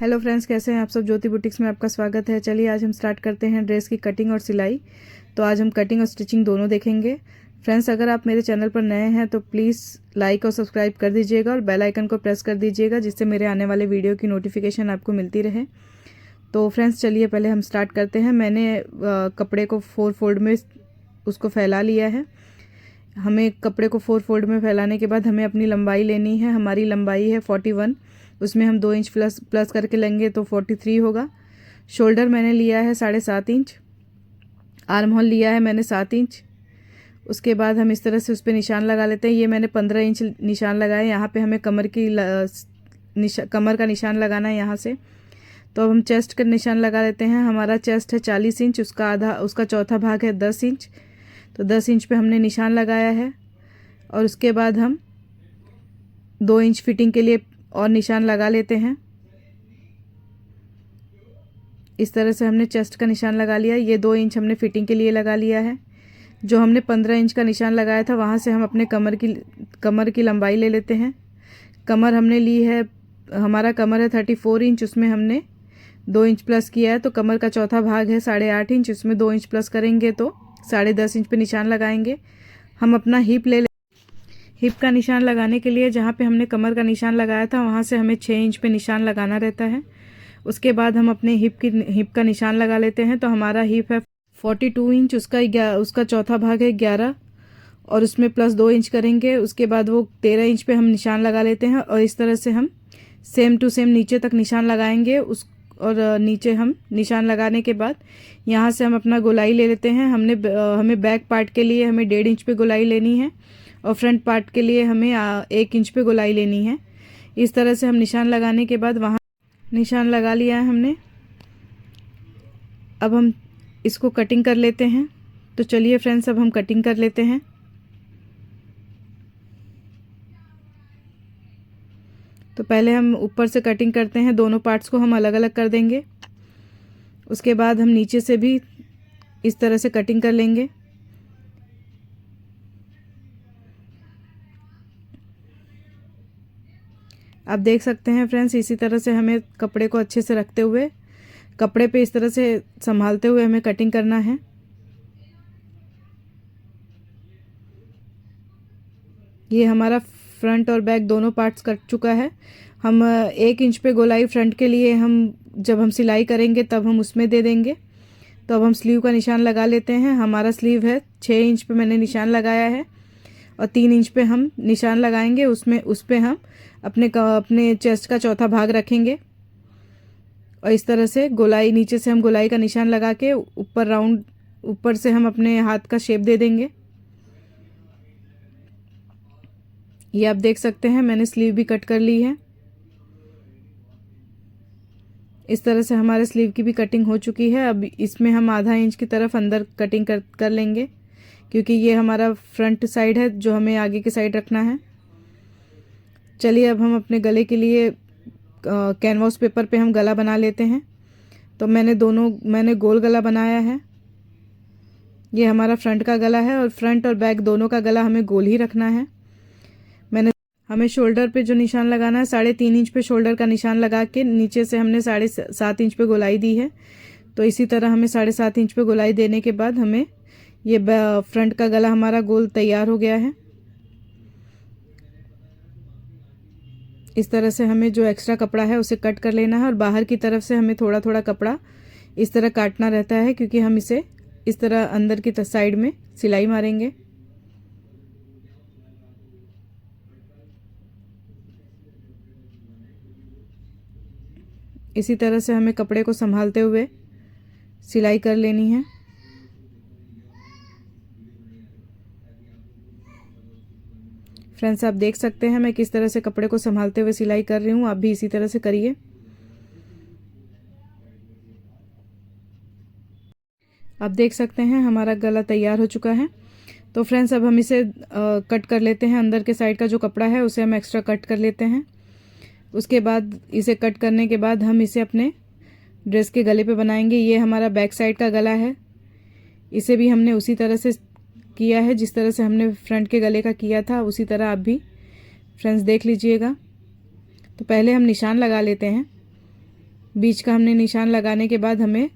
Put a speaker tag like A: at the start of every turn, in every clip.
A: Hello friends, कैसे हैं आप सब। ज्योति बुटीक्स में आपका स्वागत है। चलिए आज हम स्टार्ट करते हैं ड्रेस की कटिंग और सिलाई। तो आज हम कटिंग और स्टिचिंग दोनों देखेंगे। फ्रेंड्स, अगर आप मेरे चैनल पर नए हैं तो प्लीज़ लाइक और सब्सक्राइब कर दीजिएगा और बेल आइकन को प्रेस कर दीजिएगा, जिससे मेरे आने वाले वीडियो की नोटिफिकेशन आपको मिलती रहे। तो फ्रेंड्स चलिए पहले हम स्टार्ट करते हैं। मैंने कपड़े को 4 फोल्ड में उसको फैला लिया है। हमें कपड़े को 4 फोल्ड में फैलाने के बाद हमें अपनी लंबाई लेनी है। हमारी लंबाई है 41, उसमें हम 2 इंच प्लस करके लेंगे तो 43 होगा। शोल्डर मैंने लिया है 7.5 इंच। आर्म होल लिया है मैंने 7 इंच। उसके बाद हम इस तरह से उस पर निशान लगा लेते हैं। ये मैंने 15 इंच निशान लगाया। यहाँ पे हमें कमर का निशान लगाना है यहाँ से। तो अब हम चेस्ट का निशान लगा लेते हैं। हमारा चेस्ट है 40 इंच, उसका चौथा भाग है 10 इंच। तो 10 इंच पे हमने निशान लगाया है। और उसके बाद हम 2 इंच फिटिंग के लिए और निशान लगा लेते हैं। इस तरह से हमने चेस्ट का निशान लगा लिया। ये 2 इंच हमने फिटिंग के लिए लगा लिया है। जो हमने 15 इंच का निशान लगाया था वहाँ से हम अपने कमर की लंबाई ले लेते हैं। कमर हमने ली है, हमारा कमर है 34 इंच, उसमें हमने 2 इंच प्लस किया है। तो कमर का चौथा भाग है 8.5 इंच, उसमें 2 इंच प्लस करेंगे तो 10.5 इंच पे निशान लगाएंगे। हम अपना हिप का निशान लगाने के लिए जहाँ पे हमने कमर का निशान लगाया था वहाँ से हमें 6 इंच पे निशान लगाना रहता है। उसके बाद हम अपने हिप का निशान लगा लेते हैं। तो हमारा हिप है 42 इंच, उसका चौथा भाग है 11 और उसमें प्लस 2 इंच करेंगे। उसके बाद वो 13 इंच पे हम निशान लगा लेते हैं। और इस तरह से हम सेम टू सेम नीचे तक निशान लगाएंगे। और नीचे हम निशान लगाने के बाद यहाँ से हम अपना गोलाई ले लेते हैं। हमें बैक पार्ट के लिए हमें 1.5 इंच पे गोलाई लेनी है और फ्रंट पार्ट के लिए हमें 1 इंच पे गोलाई लेनी है। इस तरह से हम निशान लगाने के बाद वहाँ निशान लगा लिया है हमने। अब हम इसको कटिंग कर लेते हैं। तो चलिए फ्रेंड्स, अब हम कटिंग कर लेते हैं। तो पहले हम ऊपर से कटिंग करते हैं। दोनों पार्ट्स को हम अलग अलग कर देंगे। उसके बाद हम नीचे से भी इस तरह से कटिंग कर लेंगे। आप देख सकते हैं फ्रेंड्स, इसी तरह से हमें कपड़े को अच्छे से रखते हुए, कपड़े पे इस तरह से संभालते हुए हमें कटिंग करना है। ये हमारा फ्रंट और बैक दोनों पार्ट्स कट चुका है। हम 1 इंच पे गोलाई फ्रंट के लिए जब हम सिलाई करेंगे तब हम उसमें दे देंगे। तो अब हम स्लीव का निशान लगा लेते हैं। हमारा स्लीव है 6 इंच पे मैंने निशान लगाया है और 3 इंच पे हम निशान लगाएंगे। उस पे हम अपने चेस्ट का चौथा भाग रखेंगे और इस तरह से नीचे से हम गोलाई का निशान लगा के ऊपर से हम अपने हाथ का शेप दे देंगे। ये आप देख सकते हैं मैंने स्लीव भी कट कर ली है। इस तरह से हमारे स्लीव की भी कटिंग हो चुकी है। अब इसमें हम आधा इंच की तरफ अंदर कटिंग कर लेंगे, क्योंकि ये हमारा फ्रंट साइड है जो हमें आगे की साइड रखना है। चलिए अब हम अपने गले के लिए कैनवास पेपर पे हम गला बना लेते हैं। तो मैंने गोल गला बनाया है। ये हमारा फ्रंट का गला है और फ्रंट और बैक दोनों का गला हमें गोल ही रखना है। हमें शोल्डर पे जो निशान लगाना है 3.5 इंच पे शोल्डर का निशान लगा के नीचे से हमने 7.5 इंच पे गोलाई दी है। तो इसी तरह हमें 7.5 इंच पे गोलाई देने के बाद हमें ये फ्रंट का गला हमारा गोल तैयार हो गया है। इस तरह से हमें जो एक्स्ट्रा कपड़ा है उसे कट कर लेना है और बाहर की तरफ से हमें थोड़ा थोड़ा कपड़ा इस तरह काटना रहता है, क्योंकि हम इसे इस तरह अंदर की साइड में सिलाई मारेंगे। इसी तरह से हमें कपड़े को संभालते हुए सिलाई कर लेनी है। फ्रेंड्स, आप देख सकते हैं मैं किस तरह से कपड़े को संभालते हुए सिलाई कर रही हूँ। आप भी इसी तरह से करिए। आप देख सकते हैं हमारा गला तैयार हो चुका है। तो फ्रेंड्स, अब हम इसे कट कर लेते हैं। अंदर के साइड का जो कपड़ा है उसे हम एक्स्ट्रा कट कर लेते हैं। उसके बाद इसे कट करने के बाद हम इसे अपने ड्रेस के गले पे बनाएंगे। ये हमारा बैक साइड का गला है। इसे भी हमने उसी तरह से किया है जिस तरह से हमने फ्रंट के गले का किया था, उसी तरह आप भी फ्रेंड्स देख लीजिएगा। तो पहले हम निशान लगा लेते हैं। बीच का हमने निशान लगाने के बाद हमें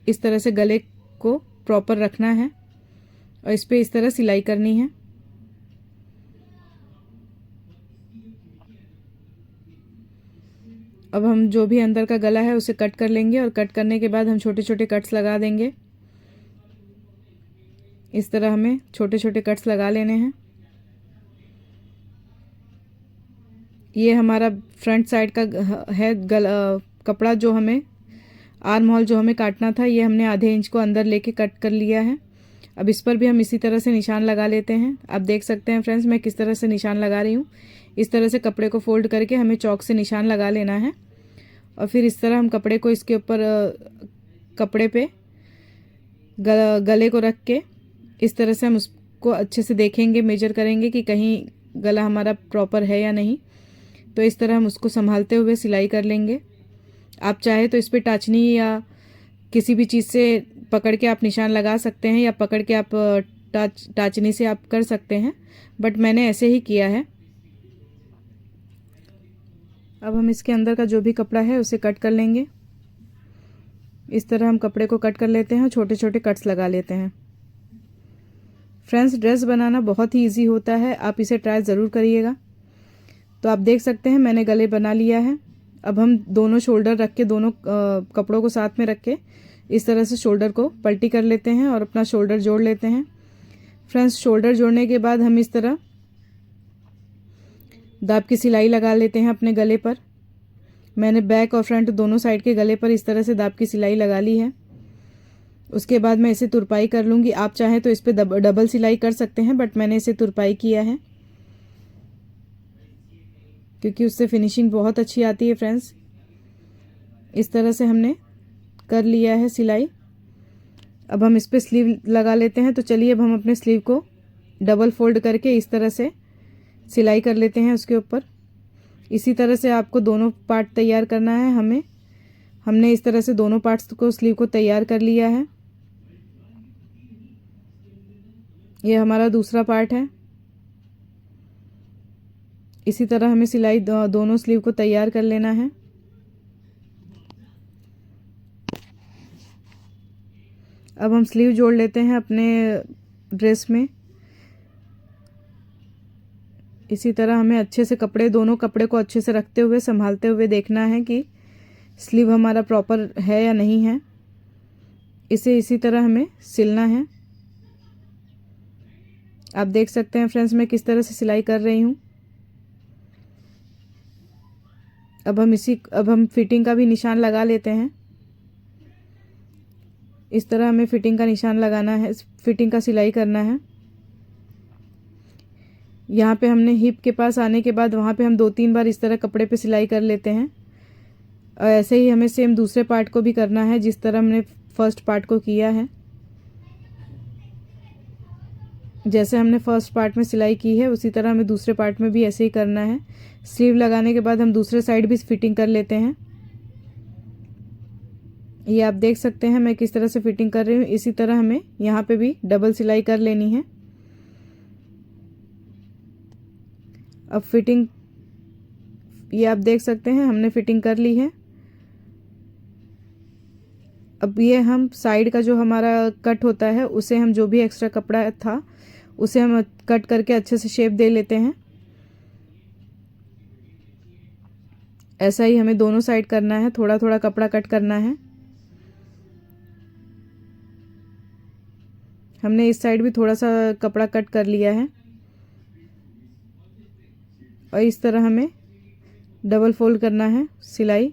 A: इस तरह से गले को प्रॉपर रखना है और इस पे इस तरह सिलाई करनी है। अब हम जो भी अंदर का गला है उसे कट कर लेंगे और कट करने के बाद हम छोटे छोटे कट्स लगा देंगे। इस तरह हमें छोटे छोटे कट्स लगा लेने हैं। ये हमारा फ्रंट साइड का है कपड़ा जो हमें आर्म होल जो हमें काटना था, ये हमने आधे इंच को अंदर लेके कट कर लिया है। अब इस पर भी हम इसी तरह से निशान लगा लेते हैं। आप देख सकते हैं फ्रेंड्स मैं किस तरह से निशान लगा रही हूँ। इस तरह से कपड़े को फोल्ड करके हमें चौक से निशान लगा लेना है और फिर इस तरह हम कपड़े को इसके ऊपर कपड़े पे गले को रख के इस तरह से हम उसको अच्छे से देखेंगे, मेजर करेंगे कि कहीं गला हमारा प्रॉपर है या नहीं। तो इस तरह हम उसको संभालते हुए सिलाई कर लेंगे। आप चाहे तो इस पर टाचनी या किसी भी चीज़ से पकड़ के आप निशान लगा सकते हैं या पकड़ के आप टाचनी से आप कर सकते हैं, बट मैंने ऐसे ही किया है। अब हम इसके अंदर का जो भी कपड़ा है उसे कट कर लेंगे। इस तरह हम कपड़े को कट कर लेते हैं और छोटे छोटे कट्स लगा लेते हैं। फ्रेंड्स ड्रेस बनाना बहुत ही इजी होता है, आप इसे ट्राई ज़रूर करिएगा। तो आप देख सकते हैं मैंने गले बना लिया है। अब हम दोनों शोल्डर रख के दोनों कपड़ों को साथ में रख के इस तरह से शोल्डर को पलटी कर लेते हैं और अपना शोल्डर जोड़ लेते हैं। फ्रेंड्स शोल्डर जोड़ने के बाद हम इस तरह दाब की सिलाई लगा लेते हैं अपने गले पर। मैंने बैक और फ्रंट दोनों साइड के गले पर इस तरह से दाब की सिलाई लगा ली है। उसके बाद मैं इसे तुरपाई कर लूँगी। आप चाहें तो इस पर डबल सिलाई कर सकते हैं, बट मैंने इसे तुरपाई किया है क्योंकि उससे फिनिशिंग बहुत अच्छी आती है। फ्रेंड्स इस तरह से हमने कर लिया है सिलाई। अब हम इस पर स्लीव लगा लेते हैं। तो चलिए अब हम अपने स्लीव को डबल फोल्ड करके इस तरह से सिलाई कर लेते हैं उसके ऊपर। इसी तरह से आपको दोनों पार्ट तैयार करना है। हमने इस तरह से दोनों पार्ट्स को स्लीव को तैयार कर लिया है। ये हमारा दूसरा पार्ट है। इसी तरह हमें सिलाई दोनों स्लीव को तैयार कर लेना है। अब हम स्लीव जोड़ लेते हैं अपने ड्रेस में। इसी तरह हमें अच्छे से दोनों कपड़े को अच्छे से रखते हुए संभालते हुए देखना है कि स्लीव हमारा प्रॉपर है या नहीं है। इसे इसी तरह हमें सिलना है। आप देख सकते हैं फ्रेंड्स मैं किस तरह से सिलाई कर रही हूँ। अब हम फिटिंग का भी निशान लगा लेते हैं। इस तरह हमें फिटिंग का निशान लगाना है, फिटिंग का सिलाई करना है। यहाँ पे हमने हिप के पास आने के बाद वहाँ पे हम 2-3 बार इस तरह कपड़े पे सिलाई कर लेते हैं। और ऐसे ही हमें सेम दूसरे पार्ट को भी करना है जिस तरह हमने फर्स्ट पार्ट को किया है। जैसे हमने फर्स्ट पार्ट में सिलाई की है उसी तरह हमें दूसरे पार्ट में भी ऐसे ही करना है। स्लीव लगाने के बाद हम दूसरे साइड भी फिटिंग कर लेते हैं। ये आप देख सकते हैं मैं किस तरह से फिटिंग कर रही हूँ। इसी तरह हमें यहाँ पे भी डबल सिलाई कर लेनी है। अब फिटिंग ये आप देख सकते हैं हमने फिटिंग कर ली है। अब ये हम साइड का जो हमारा कट होता है उसे हम जो भी एक्स्ट्रा कपड़ा था उसे हम कट करके अच्छे से शेप दे लेते हैं। ऐसा ही हमें दोनों साइड करना है, थोड़ा थोड़ा कपड़ा कट करना है। हमने इस साइड भी थोड़ा सा कपड़ा कट कर लिया है और इस तरह हमें डबल फोल्ड करना है सिलाई।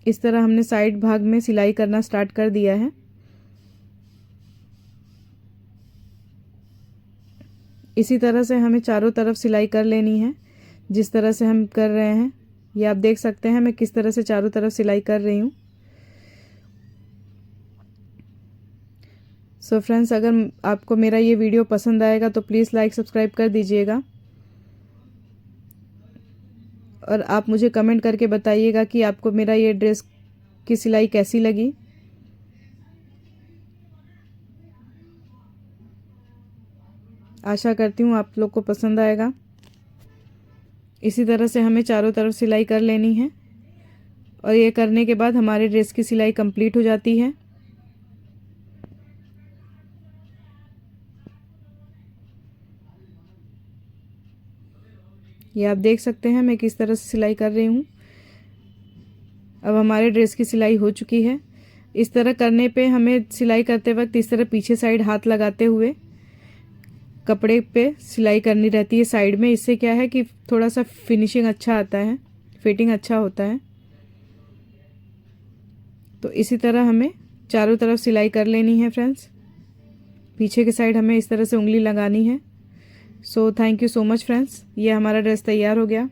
A: इस तरह हमने साइड भाग में सिलाई करना स्टार्ट कर दिया है। इसी तरह से हमें चारों तरफ सिलाई कर लेनी है जिस तरह से हम कर रहे हैं। ये आप देख सकते हैं मैं किस तरह से चारों तरफ सिलाई कर रही हूँ। सो फ्रेंड्स अगर आपको मेरा ये वीडियो पसंद आएगा तो प्लीज़ लाइक सब्सक्राइब कर दीजिएगा और आप मुझे कमेंट करके बताइएगा कि आपको मेरा ये ड्रेस की सिलाई कैसी लगी। आशा करती हूँ आप लोग को पसंद आएगा। इसी तरह से हमें चारों तरफ सिलाई कर लेनी है और ये करने के बाद हमारे ड्रेस की सिलाई कंप्लीट हो जाती है। ये आप देख सकते हैं मैं किस तरह से सिलाई कर रही हूँ। अब हमारे ड्रेस की सिलाई हो चुकी है। इस तरह करने पे हमें सिलाई करते वक्त इस तरह पीछे साइड हाथ लगाते हुए कपड़े पे सिलाई करनी रहती है साइड में। इससे क्या है कि थोड़ा सा फिनिशिंग अच्छा आता है, फिटिंग अच्छा होता है। तो इसी तरह हमें चारों तरफ सिलाई कर लेनी है फ्रेंड्स। पीछे के साइड हमें इस तरह से उंगली लगानी है। So thank you so much friends, ये हमारा ड्रेस तैयार हो गया।